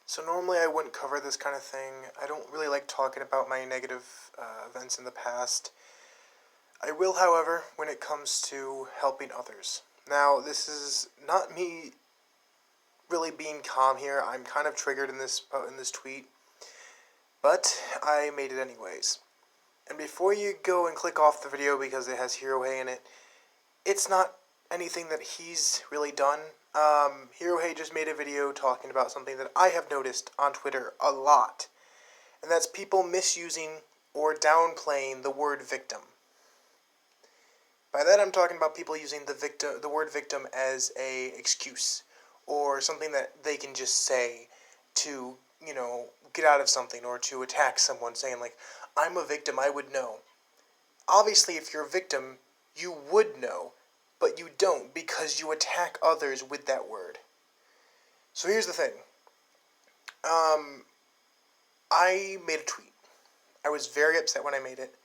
So normally I wouldn't cover this kind of thing. I don't really like talking about my negative events in the past. I will, however, when it comes to helping others. Now, this is not me really being calm here. I'm kind of triggered in this tweet, but I made it anyways. And before you go and click off the video because it has Hirohei in it, it's not anything that he's really done. Hirohei just made a video talking about something that I have noticed on Twitter a lot, and that's people misusing or downplaying the word victim. By that I'm talking about people using the word victim as a excuse, or something that they can just say to, get out of something, or to attack someone, saying like, I'm a victim, I would know. Obviously, if you're a victim, you would know, but you don't because you attack others with that word. So here's the thing. I made a tweet. I was very upset when I made it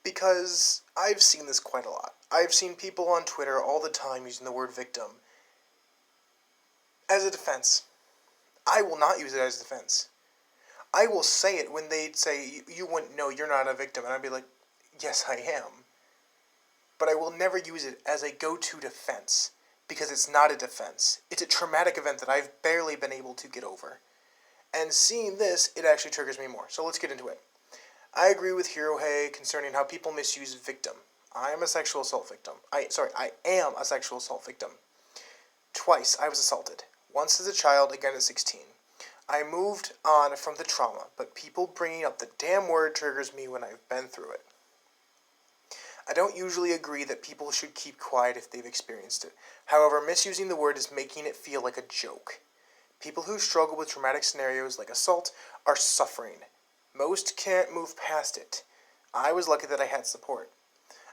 because I've seen this quite a lot. I've seen people on Twitter all the time using the word victim as a defense. I will not use it as a defense. I will say it when they say, you wouldn't know, you're not a victim, and I'd be like, yes, I am. But I will never use it as a go-to defense, because it's not a defense. It's a traumatic event that I've barely been able to get over. And seeing this, it actually triggers me more. So let's get into it. I agree with Hirohei concerning how people misuse victim. I am a sexual assault victim. I am a sexual assault victim. Twice I was assaulted. Once as a child, again at 16. I moved on from the trauma, but people bringing up the damn word triggers me when I've been through it. I don't usually agree that people should keep quiet if they've experienced it. However, misusing the word is making it feel like a joke. People who struggle with traumatic scenarios like assault are suffering. Most can't move past it. I was lucky that I had support.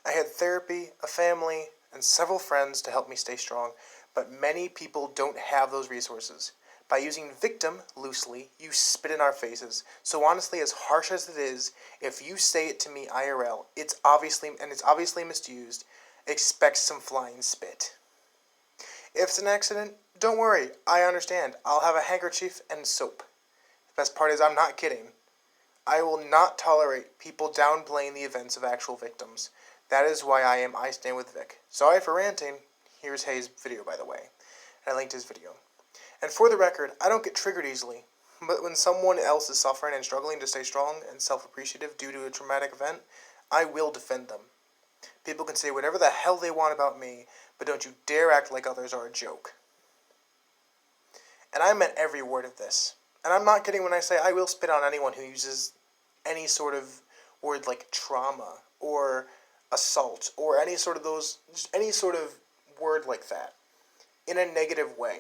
I had therapy, a family, and several friends to help me stay strong, but many people don't have those resources. By using victim loosely, you spit in our faces. So honestly, as harsh as it is, if you say it to me IRL, it's obviously misused, expect some flying spit. If it's an accident, don't worry, I understand. I'll have a handkerchief and soap. The best part is I'm not kidding. I will not tolerate people downplaying the events of actual victims. That is why I stand with Vic. Sorry for ranting. Here's Hayes' video, by the way. And I linked his video. And for the record, I don't get triggered easily. But when someone else is suffering and struggling to stay strong and self-appreciative due to a traumatic event, I will defend them. People can say whatever the hell they want about me, but don't you dare act like others are a joke. And I meant every word of this. And I'm not kidding when I say I will spit on anyone who uses any sort of word like trauma or assault or any sort of word like that in a negative way.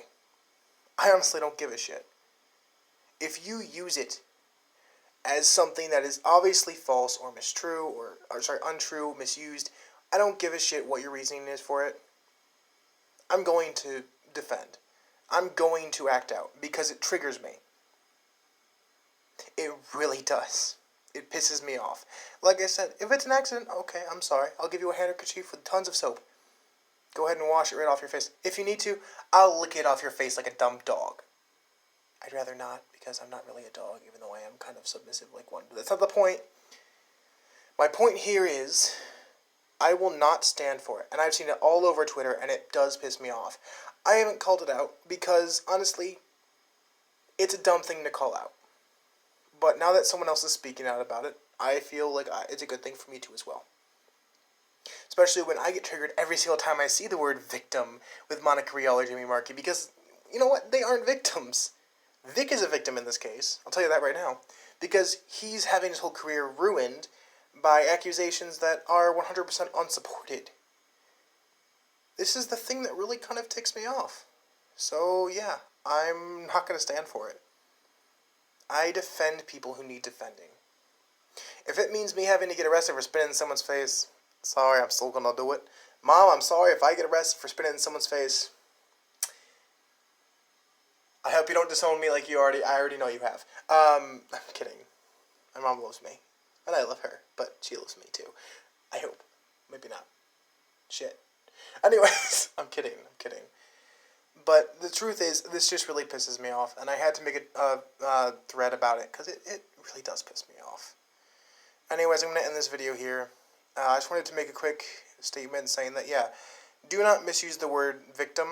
I honestly don't give a shit. If you use it as something that is obviously false or untrue, misused, I don't give a shit what your reasoning is for it. I'm going to defend. I'm going to act out because it triggers me. It really does. It pisses me off. Like I said, if it's an accident, okay, I'm sorry. I'll give you a handkerchief with tons of soap. Go ahead and wash it right off your face. If you need to, I'll lick it off your face like a dumb dog. I'd rather not, because I'm not really a dog, even though I am kind of submissive like one. But that's not the point. My point here is, I will not stand for it. And I've seen it all over Twitter, and it does piss me off. I haven't called it out, because, honestly, it's a dumb thing to call out. But now that someone else is speaking out about it, I feel like it's a good thing for me too as well. Especially when I get triggered every single time I see the word victim with Monica Rial or Jimmy Markey, because, you know what, they aren't victims. Vic is a victim in this case, I'll tell you that right now, because he's having his whole career ruined by accusations that are 100% unsupported. This is the thing that really kind of ticks me off. So, yeah, I'm not going to stand for it. I defend people who need defending. If it means me having to get arrested for spitting in someone's face, sorry, I'm still gonna do it. Mom, I'm sorry if I get arrested for spitting in someone's face. I hope you don't disown me like I already know you have. I'm kidding. My mom loves me. And I love her, but she loves me too. I hope. Maybe not. Shit. Anyways, I'm kidding. But the truth is, this just really pisses me off, and I had to make a thread about it, because it really does piss me off. Anyways, I'm going to end this video here. I just wanted to make a quick statement saying that, yeah, do not misuse the word victim,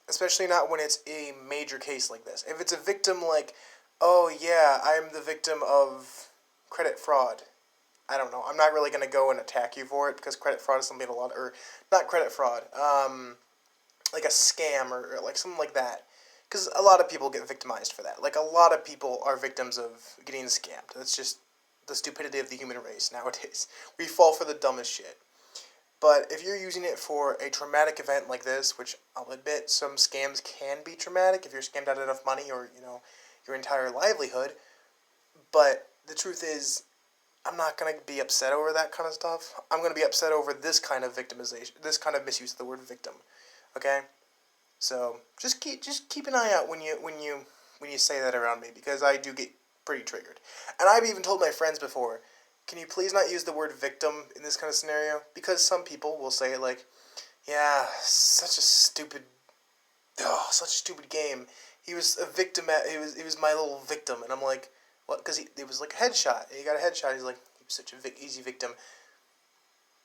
especially not when it's a major case like this. If it's a victim like, oh yeah, I'm the victim of credit fraud, I don't know. I'm not really going to go and attack you for it, because credit fraud is something a lot, or not credit fraud, like a scam or like something like that. Because a lot of people get victimized for that. Like, a lot of people are victims of getting scammed. That's just the stupidity of the human race nowadays. We fall for the dumbest shit. But if you're using it for a traumatic event like this, which I'll admit some scams can be traumatic if you're scammed out of enough money or, your entire livelihood. But the truth is, I'm not going to be upset over that kind of stuff. I'm going to be upset over this kind of victimization, this kind of misuse of the word victim. Okay? So just keep an eye out when you say that around me, because I do get pretty triggered. And I've even told my friends before, can you please not use the word victim in this kind of scenario? Because some people will say like, yeah, such a stupid game. He was a victim. He was my little victim, and I'm like, what? Because it was like a headshot. He got a headshot. He's like, he was such a easy victim.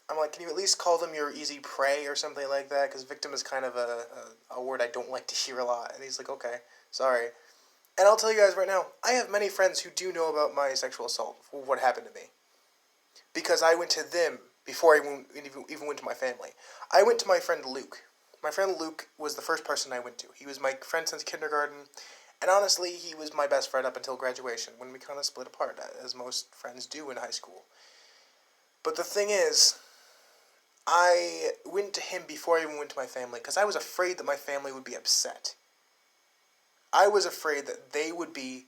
I'm like, can you at least call them your easy prey or something like that? Because victim is kind of a word I don't like to hear a lot. And he's like, okay, sorry. And I'll tell you guys right now, I have many friends who do know about my sexual assault, what happened to me. Because I went to them before I even went to my family. I went to my friend Luke. My friend Luke was the first person I went to. He was my friend since kindergarten. And honestly, he was my best friend up until graduation, when we kind of split apart, as most friends do in high school. But the thing is, I went to him before I even went to my family, because I was afraid that my family would be upset. I was afraid that they would be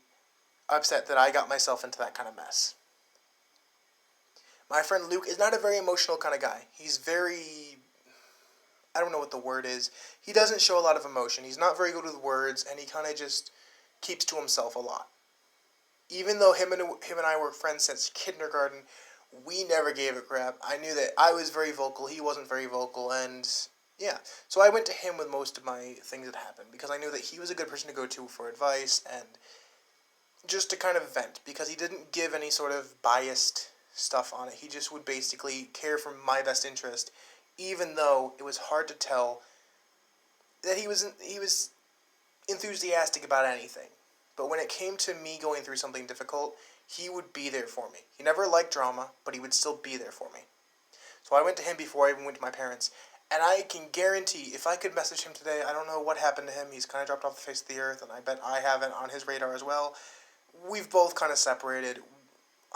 upset that I got myself into that kind of mess. My friend Luke is not a very emotional kind of guy. He's very, I don't know what the word is. He doesn't show a lot of emotion. He's not very good with words, and he kind of just keeps to himself a lot. Even though him and I were friends since kindergarten, we never gave a crap. I knew that I was very vocal, he wasn't very vocal, and yeah. So I went to him with most of my things that happened, because I knew that he was a good person to go to for advice, and just to kind of vent, because he didn't give any sort of biased stuff on it. He just would basically care for my best interest, even though it was hard to tell that he was enthusiastic about anything. But when it came to me going through something difficult, he would be there for me. He never liked drama, but he would still be there for me. So I went to him before I even went to my parents. And I can guarantee, if I could message him today, I don't know what happened to him. He's kind of dropped off the face of the earth, and I bet I haven't on his radar as well. We've both kind of separated.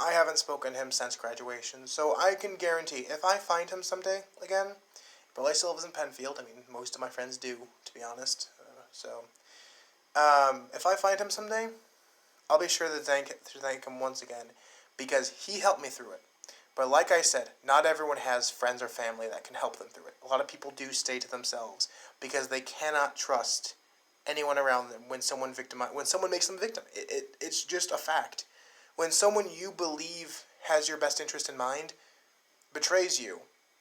I haven't spoken to him since graduation. So I can guarantee, if I find him someday again, he probably still lives in Penfield. I mean, most of my friends do, to be honest. If I find him someday, I'll be sure to thank him once again, because he helped me through it. But like I said, not everyone has friends or family that can help them through it. A lot of people do stay to themselves because they cannot trust anyone around them when someone makes them a victim. It's just a fact. When someone you believe has your best interest in mind betrays you,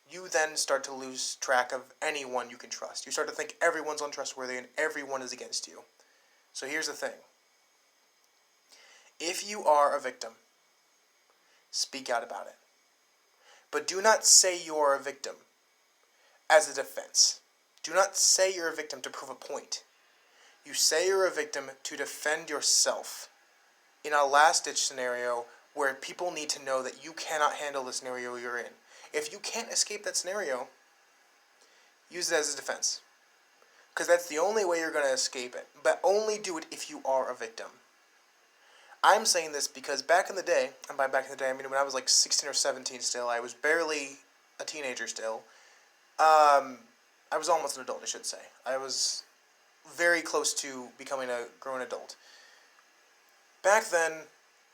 you then start to lose track of anyone you can trust. You start to think everyone's untrustworthy and everyone is against you. So here's the thing. If you are a victim, speak out about it. But do not say you are a victim as a defense. Do not say you're a victim to prove a point. You say you're a victim to defend yourself in a last-ditch scenario where people need to know that you cannot handle the scenario you're in. If you can't escape that scenario, use it as a defense. Because that's the only way you're going to escape it. But only do it if you are a victim. I'm saying this because back in the day, and by back in the day I mean when I was like 16 or 17 still, I was barely a teenager still. I was almost an adult, I should say. I was very close to becoming a grown adult. Back then,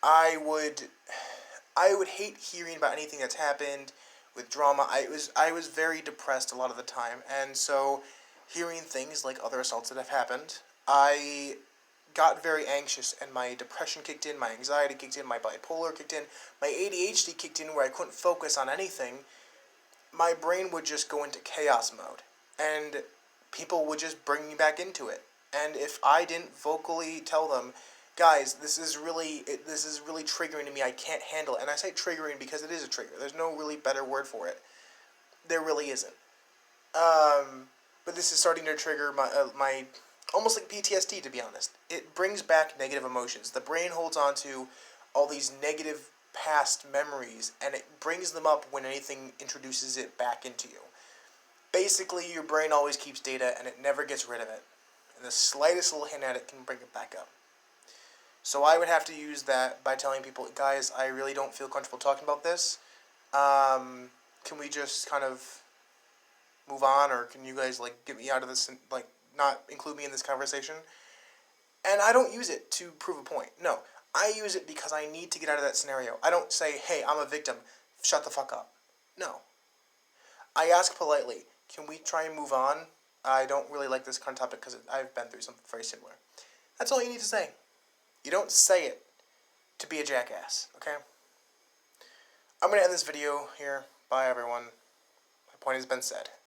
I would hate hearing about anything that's happened with drama. I was very depressed a lot of the time, and so hearing things like other assaults that have happened, I got very anxious, and my depression kicked in, my anxiety kicked in, my bipolar kicked in, my ADHD kicked in where I couldn't focus on anything. My brain would just go into chaos mode. And people would just bring me back into it. And if I didn't vocally tell them, guys, this is really triggering to me. I can't handle it. And I say triggering because it is a trigger. There's no really better word for it. There really isn't. But this is starting to trigger my almost like PTSD, to be honest. It brings back negative emotions. The brain holds on to all these negative past memories, and it brings them up when anything introduces it back into you. Basically, your brain always keeps data, and it never gets rid of it. And the slightest little hint at it can bring it back up. So I would have to use that by telling people, guys, I really don't feel comfortable talking about this. Can we just kind of move on, or can you guys like get me out of this and like not include me in this conversation? And I don't use it to prove a point. No, I use it because I need to get out of that scenario. I don't say, hey, I'm a victim, shut the fuck up. No. I ask politely, can we try and move on? I don't really like this kind of topic because I've been through something very similar. That's all you need to say. You don't say it to be a jackass, okay? I'm going to end this video here. Bye, everyone. My point has been said.